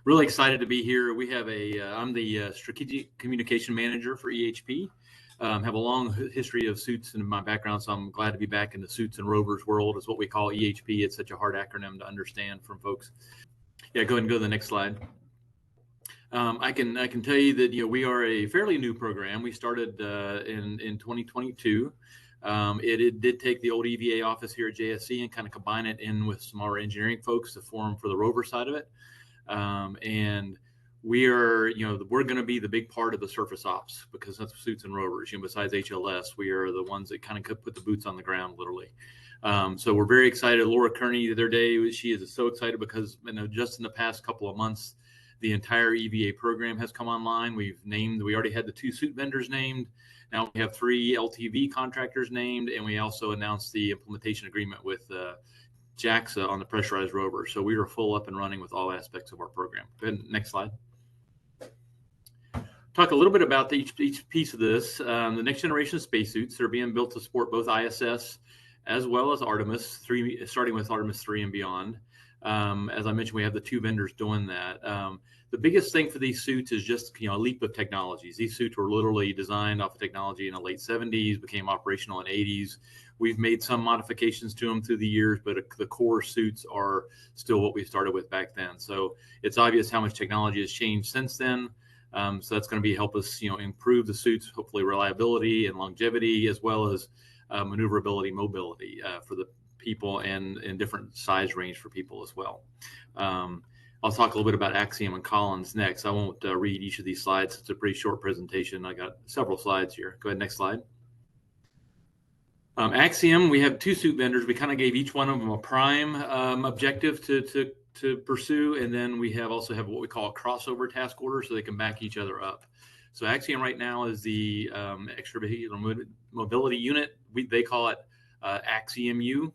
Really excited to be here. We have I'm the Strategic Communication Manager for EHP. Have a long history of suits in my background, so I'm glad to be back in the suits and rovers world, is what we call EHP. It's such a hard acronym to understand from folks. Yeah, go ahead and go to the next slide. I can tell you that we are a fairly new program. We started in 2022. It did take the old EVA office here at JSC and kind of combine it in with some of our engineering folks to form for the rover side of it. And we are, we're going to be the big part of the surface ops, because that's suits and rovers. Besides HLS, we are the ones that kind of put the boots on the ground, literally. So we're very excited. Laura Kearney, the other day, she is so excited because just in the past couple of months, the entire EVA program has come online. We already had the 2 suit vendors named. Now we have 3 LTV contractors named, and we also announced the implementation agreement with JAXA on the pressurized rover. So we are full up and running with all aspects of our program. Go ahead, next slide. Talk a little bit about each piece of this. The next generation of spacesuits that are being built to support both ISS as well as Artemis 3, starting with Artemis 3 and beyond. As I mentioned, we have the 2 vendors doing that. The biggest thing for these suits is just a leap of technologies. These suits were literally designed off of technology in the late 70s, became operational in 80s. We've made some modifications to them through the years, but the core suits are still what we started with back then. So it's obvious how much technology has changed since then. So that's going to help us improve the suits, hopefully reliability and longevity, as well as maneuverability, mobility for the people, and different size range for people as well. I'll talk a little bit about Axiom and Collins next. I won't read each of these slides. It's a pretty short presentation. I got several slides here. Go ahead, next slide. Axiom, we have 2 suit vendors. We kind of gave each one of them a prime objective to pursue, and then we also have what we call a crossover task order, so they can back each other up. So Axiom right now is the extravehicular mobility unit. They call it Axiom U.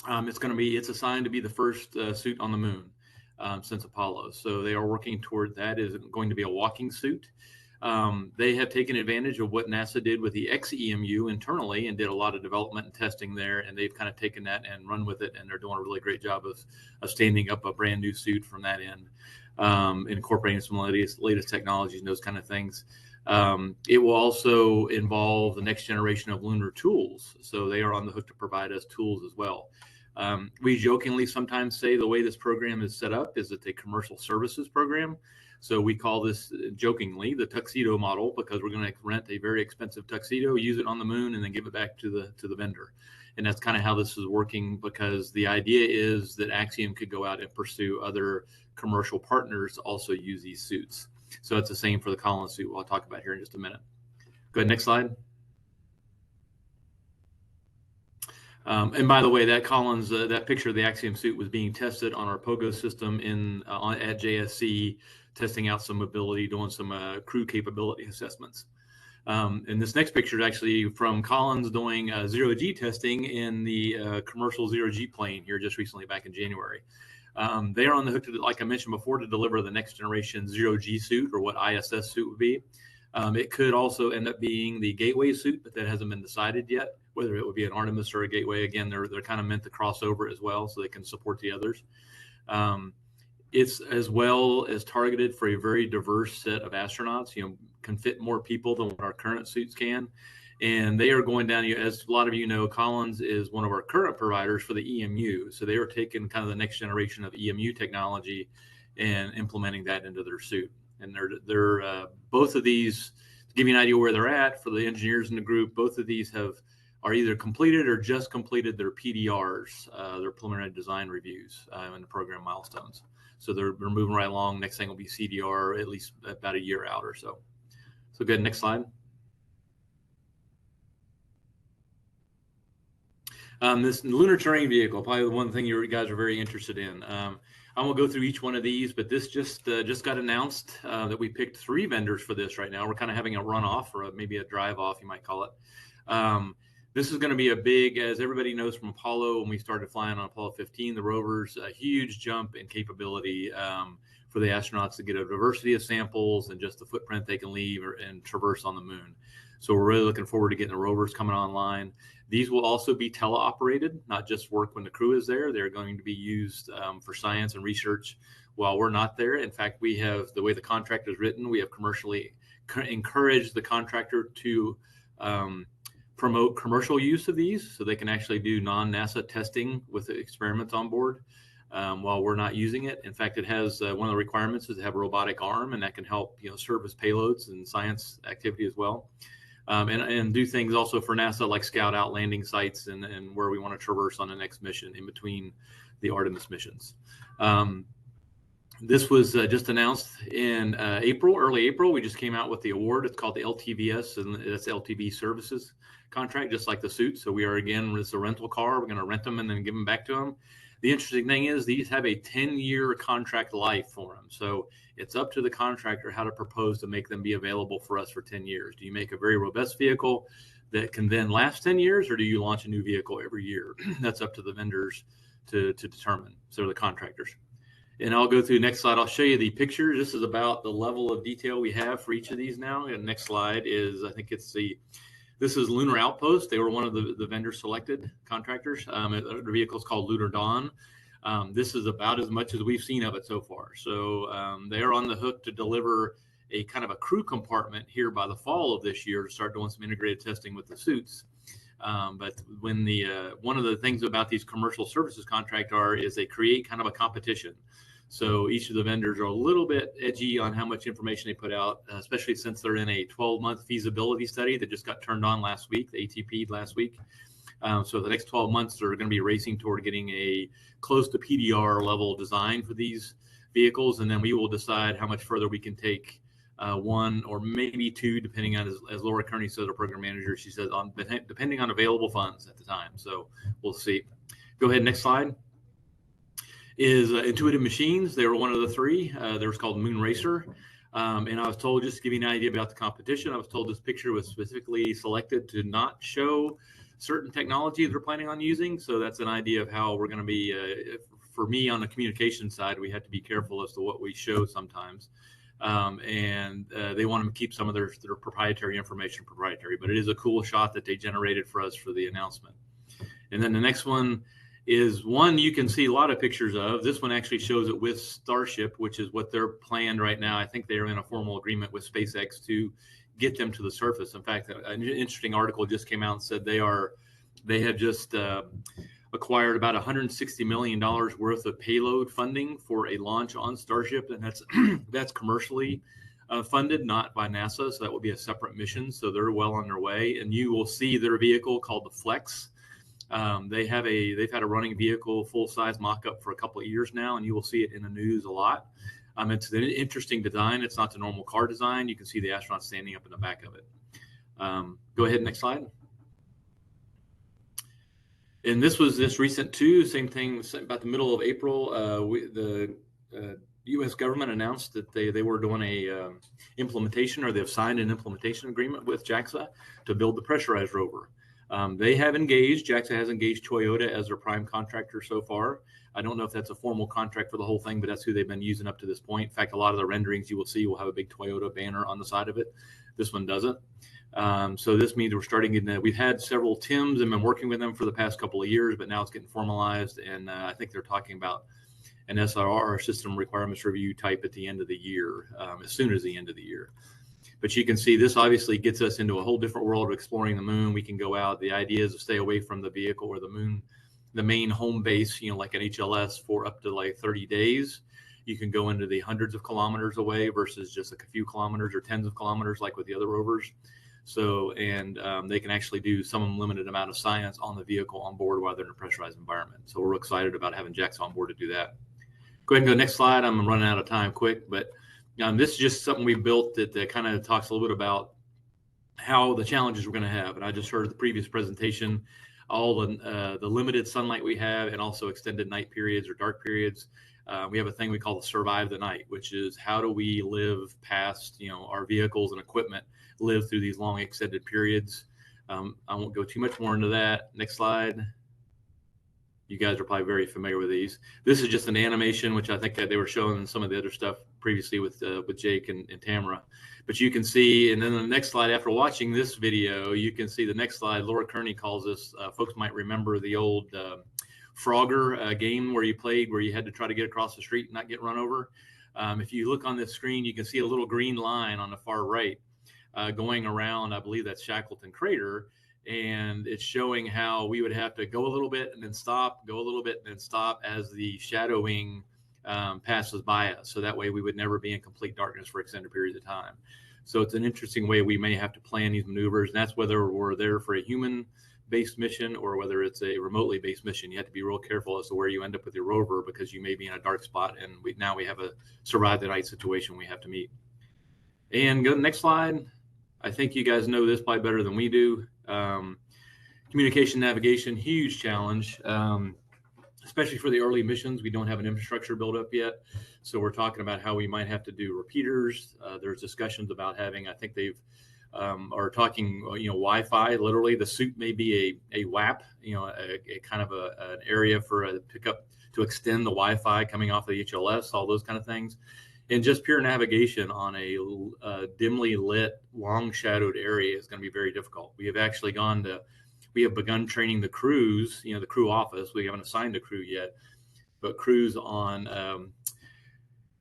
It's assigned to be the first suit on the moon since Apollo. So they are working toward that. Is going to be a walking suit. They have taken advantage of what NASA did with the XEMU internally and did a lot of development and testing there, and they've kind of taken that and run with it, and they're doing a really great job of standing up a brand new suit from that end, incorporating some latest technologies and those kind of things. It will also involve the next generation of lunar tools, so they are on the hook to provide us tools as well. We jokingly sometimes say the way this program is set up is it's a commercial services program. So we call this jokingly the tuxedo model, because we're going to rent a very expensive tuxedo, use it on the moon, and then give it back to the vendor. And that's kind of how this is working, because the idea is that Axiom could go out and pursue other commercial partners to also use these suits. So it's the same for the Collins suit, I'll talk about here in just a minute. Go ahead, next slide. And by the way, that Collins, that picture of the Axiom suit was being tested on our POGO system at JSC, testing out some mobility, doing some crew capability assessments. And this next picture is actually from Collins doing zero-G testing in the commercial zero-G plane here just recently, back in January. They are on the hook, like I mentioned before, to deliver the next generation zero-G suit, or what ISS suit would be. It could also end up being the Gateway suit, but that hasn't been decided yet, whether it would be an Artemis or a Gateway. Again, they're kind of meant to cross over as well, so they can support the others. It's as well as targeted for a very diverse set of astronauts, can fit more people than what our current suits can. And they are going down, as a lot of you know, Collins is one of our current providers for the EMU. So they are taking kind of the next generation of EMU technology and implementing that into their suit. And they're both of these, to give you an idea where they're at for the engineers in the group, both of these are either completed or just completed their PDRs, their preliminary design reviews, and the program milestones. So they're moving right along. Next thing will be CDR, at least about a year out or so. So good, next slide. This lunar terrain vehicle, probably the one thing you guys are very interested in. I won't go through each one of these, but this just got announced that we picked 3 vendors for this right now. We're kind of having a runoff, or maybe a drive off, you might call it. This is going to be a big, as everybody knows from Apollo, when we started flying on Apollo 15, the rovers, a huge jump in capability for the astronauts to get a diversity of samples and just the footprint they can leave and traverse on the moon. So we're really looking forward to getting the rovers coming online. These will also be teleoperated, not just work when the crew is there. They're going to be used for science and research while we're not there. In fact, we have, the way the contract is written, we have commercially encouraged the contractor to promote commercial use of these, so they can actually do non-NASA testing with the experiments on board while we're not using it. In fact, it has one of the requirements is to have a robotic arm, and that can help serve as payloads and science activity as well. And do things also for NASA, like scout out landing sites and where we want to traverse on the next mission in between the Artemis missions. This was just announced in early April. We just came out with the award. It's called the LTVS, and that's LTV Services contract, just like the suit. So we are, again, it's a rental car. We're going to rent them and then give them back to them. The interesting thing is these have a 10-year contract life for them. So it's up to the contractor how to propose to make them be available for us for 10 years. Do you make a very robust vehicle that can then last 10 years, or do you launch a new vehicle every year? That's up to the vendors to determine. So the contractors. And I'll go through the next slide. I'll show you the pictures. This is about the level of detail we have for each of these now. And next slide is, I think it's this is Lunar Outpost. They were one of the vendor selected contractors. The vehicle is called Lunar. This is about as much as we've seen of it so far. So they are on the hook to deliver a kind of a crew compartment here by the fall of this year to start doing some integrated testing with the suits. But when one of the things about these commercial services contract is they create kind of a competition. So each of the vendors are a little bit edgy on how much information they put out, especially since they're in a 12-month feasibility study that just got turned on last week, the ATP last week. So the next 12 months, they're going to be racing toward getting a close to PDR level design for these vehicles. And then we will decide how much further we can take one or maybe two, depending on, as Laura Kearney says, our program manager, she says, depending on available funds at the time. So we'll see. Go ahead, next slide. Is Intuitive Machines. They were one of the three. They were called Moon Racer. And I was told, just to give you an idea about the competition, I was told this picture was specifically selected to not show certain technology they're planning on using. So that's an idea of how we're going to be, for me on the communication side, we have to be careful as to what we show sometimes. And they want to keep some of their proprietary information proprietary, but it is a cool shot that they generated for us for the announcement. And then the next one is one you can see a lot of pictures of. This one actually shows it with Starship, which is what they're planned right now. I think they are in a formal agreement with SpaceX to get them to the surface. In fact, an interesting article just came out and said they have just acquired about $160 million worth of payload funding for a launch on Starship, and that's commercially funded, not by NASA. So that will be a separate mission. So they're well on their way, and you will see their vehicle called the Flex. They've had a running vehicle full-size mock-up for a couple of years now, and you will see it in the news a lot. It's an interesting design. It's not the normal car design. You can see the astronaut standing up in the back of it. Go ahead, next slide. And this was this recent too. Same thing, about the middle of April. The U.S. government announced that they were doing a implementation, or they've signed an implementation agreement with JAXA to build the pressurized rover. They have engaged, JAXA has engaged Toyota as their prime contractor so far. I don't know if that's a formal contract for the whole thing, but that's who they've been using up to this point. In fact, a lot of the renderings you will see will have a big Toyota banner on the side of it. This one doesn't. So this means we're starting we've had several TIMs and been working with them for the past couple of years, but now it's getting formalized. And I think they're talking about an SRR, system requirements review type, at the end of the year, as soon as the end of the year. But you can see this obviously gets us into a whole different world of exploring the moon. We can go out. The idea is to stay away from the vehicle or the moon, the main home base, like an HLS, for up to like 30 days. You can go into the hundreds of kilometers away versus just a few kilometers or tens of kilometers like with the other rovers. So, and they can actually do some limited amount of science on the vehicle on board while they're in a pressurized environment. So we're excited about having JAXA on board to do that. Go ahead and go next slide. I'm running out of time quick, but this is just something we built that kind of talks a little bit about how the challenges we're going to have. And I just heard the previous presentation, all the limited sunlight we have, and also extended night periods or dark periods. We have a thing we call the survive the night, which is how do we live past, our vehicles and equipment live through these long extended periods. I won't go too much more into that. Next slide. You guys are probably very familiar with these. This is just an animation, which I think that they were showing some of the other stuff previously with Jake and Tamara. But you can see, and then the next slide, after watching this video, you can see the next slide. Laura Kearney calls this, folks might remember the old Frogger game where you played, where you had to try to get across the street and not get run over. If you look on this screen, you can see a little green line on the far right going around, I believe that's Shackleton Crater. And it's showing how we would have to go a little bit and then stop, go a little bit and then stop as the shadowing passes by us. So that way we would never be in complete darkness for extended periods of time. So it's an interesting way we may have to plan these maneuvers. And that's whether we're there for a human-based mission or whether it's a remotely based mission. You have to be real careful as to where you end up with your rover, because you may be in a dark spot, and now we have a survive the night situation we have to meet. And go to the next slide. I think you guys know this probably better than we do. Communication navigation, huge challenge, especially for the early missions. We don't have an infrastructure built up yet. So we're talking about how we might have to do repeaters. There's discussions about having, I think they've are talking, Wi-Fi. Literally, the suit may be a WAP, a kind of an area for a pickup to extend the Wi-Fi coming off the HLS, all those kind of things. And just pure navigation on a dimly lit, long shadowed area is going to be very difficult. We have begun training the crews, the crew office. We haven't assigned a crew yet, but crews on,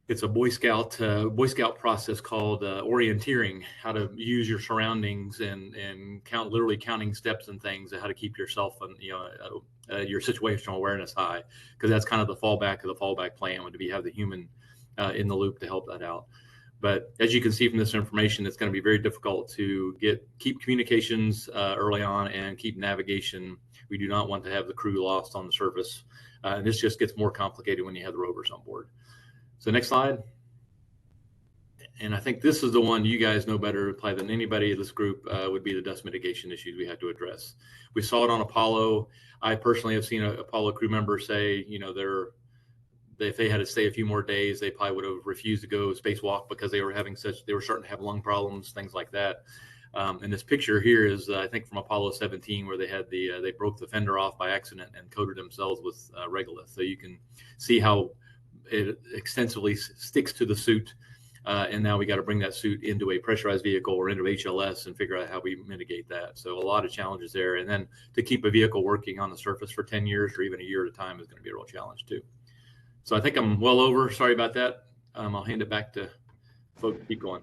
it's a Boy Scout process called orienteering, how to use your surroundings and literally counting steps and things, and how to keep yourself and your situational awareness high, because that's kind of the fallback of the fallback plan, would be have the human in the loop to help that out. But as you can see from this information, it's going to be very difficult to keep communications early on and keep navigation. We do not want to have the crew lost on the surface. And this just gets more complicated when you have the rovers on board. So next slide. And I think this is the one you guys know better probably than anybody in this group, would be the dust mitigation issues we have to address. We saw it on Apollo. I personally have seen an Apollo crew member say, if they had to stay a few more days, they probably would have refused to go spacewalk because they were starting to have lung problems, things like that. And this picture here is, I think, from Apollo 17, where they broke the fender off by accident and coated themselves with regolith. So you can see how it extensively sticks to the suit. And now we got to bring that suit into a pressurized vehicle or into HLS and figure out how we mitigate that. So a lot of challenges there. And then to keep a vehicle working on the surface for 10 years or even a year at a time is going to be a real challenge too. So I think I'm well over. Sorry about that. I'll hand it back to folks. Keep going.